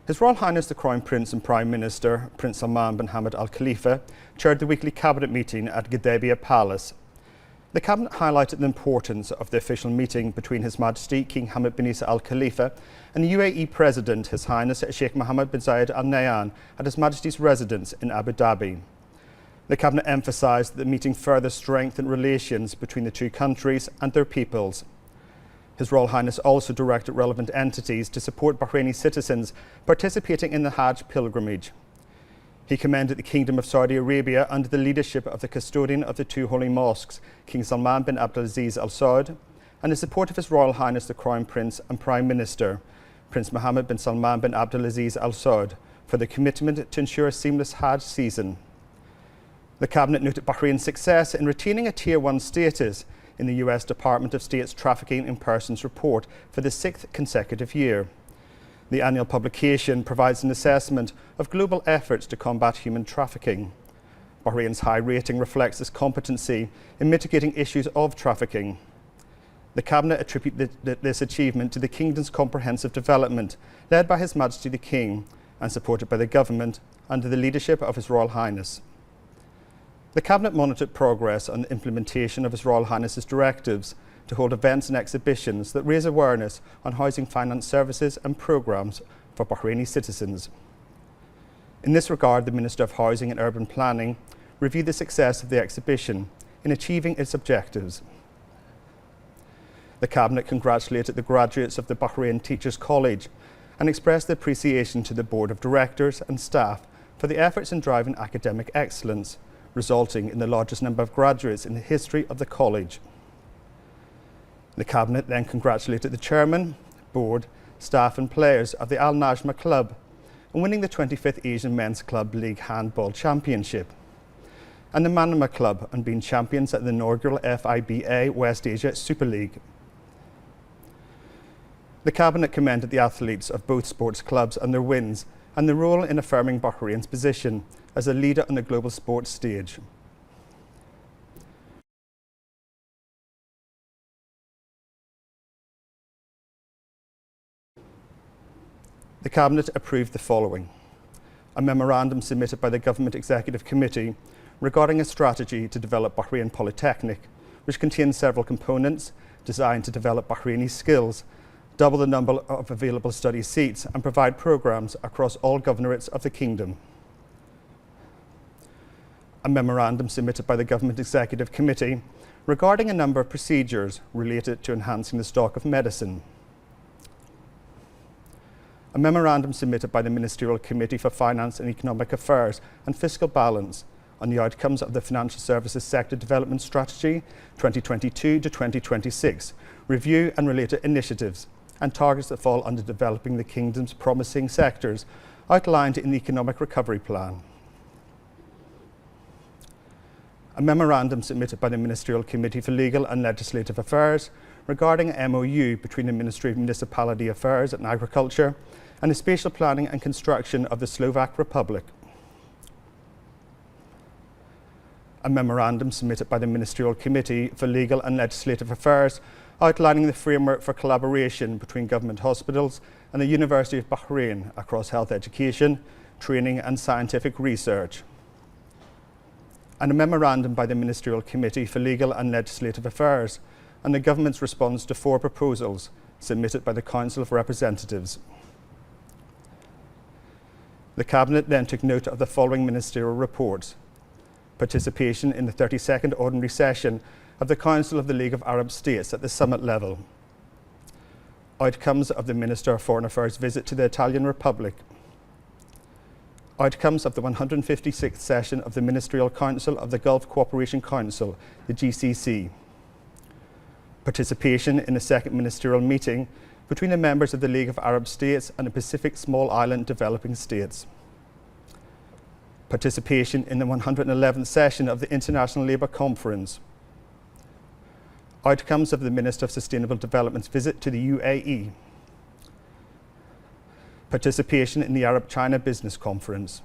His Royal Highness the Crown Prince and Prime Minister, Prince Salman bin Hamad Al Khalifa, chaired the weekly cabinet meeting at Gudaibiya Palace. The cabinet highlighted the importance of the official meeting between His Majesty King Hamad bin Isa Al Khalifa and the UAE President, His Highness Sheikh Mohammed bin Zayed Al Nahyan, at His Majesty's residence in Abu Dhabi. The cabinet emphasised that the meeting further strengthened relations between the two countries and their peoples. His Royal Highness also directed relevant entities to support Bahraini citizens participating in the Hajj pilgrimage. He commended the Kingdom of Saudi Arabia under the leadership of the custodian of the two holy mosques, King Salman bin Abdulaziz Al Saud, and the support of His Royal Highness the Crown Prince and Prime Minister, Prince Mohammed bin Salman bin Abdulaziz Al Saud, for their commitment to ensure a seamless Hajj season. The Cabinet noted Bahrain's success in retaining a Tier 1 status in the US Department of State's Trafficking in Persons report for the 6th consecutive year. The annual publication provides an assessment of global efforts to combat human trafficking. Bahrain's high rating reflects its competency in mitigating issues of trafficking. The Cabinet attributed this achievement to the Kingdom's comprehensive development, led by His Majesty the King and supported by the Government under the leadership of His Royal Highness. The Cabinet monitored progress on the implementation of His Royal Highness's directives to hold events and exhibitions that raise awareness on housing finance services and programmes for Bahraini citizens. In this regard, the Minister of Housing and Urban Planning reviewed the success of the exhibition in achieving its objectives. The Cabinet congratulated the graduates of the Bahrain Teachers College and expressed their appreciation to the Board of Directors and staff for the efforts in driving academic excellence, resulting in the largest number of graduates in the history of the college. The Cabinet then congratulated the Chairman, Board, staff and players of the Al Najma Club on winning the 25th Asian Men's Club League Handball Championship, and the Manama Club on being champions at the inaugural FIBA West Asia Super League. The Cabinet commended the athletes of both sports clubs and their wins and their role in affirming Bahrain's position as a leader on the global sports stage. The Cabinet approved the following: a memorandum submitted by the Government Executive Committee regarding a strategy to develop Bahrain Polytechnic, which contains several components designed to develop Bahraini skills, double the number of available study seats, and provide programmes across all governorates of the Kingdom. A memorandum submitted by the Government Executive Committee regarding a number of procedures related to enhancing the stock of medicine. A memorandum submitted by the Ministerial Committee for Finance and Economic Affairs and Fiscal Balance on the outcomes of the Financial Services Sector Development Strategy 2022 to 2026, review and related initiatives, and targets that fall under developing the Kingdom's promising sectors outlined in the Economic Recovery Plan. A memorandum submitted by the Ministerial Committee for Legal and Legislative Affairs regarding an MOU between the Ministry of Municipality Affairs and Agriculture and the Spatial Planning and Construction of the Slovak Republic. A memorandum submitted by the Ministerial Committee for Legal and Legislative Affairs outlining the framework for collaboration between government hospitals and the University of Bahrain across health education, training and scientific research. And a memorandum by the Ministerial Committee for Legal and Legislative Affairs and the Government's response to 4 proposals submitted by the Council of Representatives. The Cabinet then took note of the following ministerial reports: participation in the 32nd Ordinary Session of the Council of the League of Arab States at the summit level, outcomes of the Minister of Foreign Affairs' visit to the Italian Republic, outcomes of the 156th session of the Ministerial Council of the Gulf Cooperation Council, the GCC, participation in the second ministerial meeting between the members of the League of Arab States and the Pacific Small Island Developing States, participation in the 111th session of the International Labour Conference, outcomes of the Minister of Sustainable Development's visit to the UAE, participation in the Arab-China Business Conference,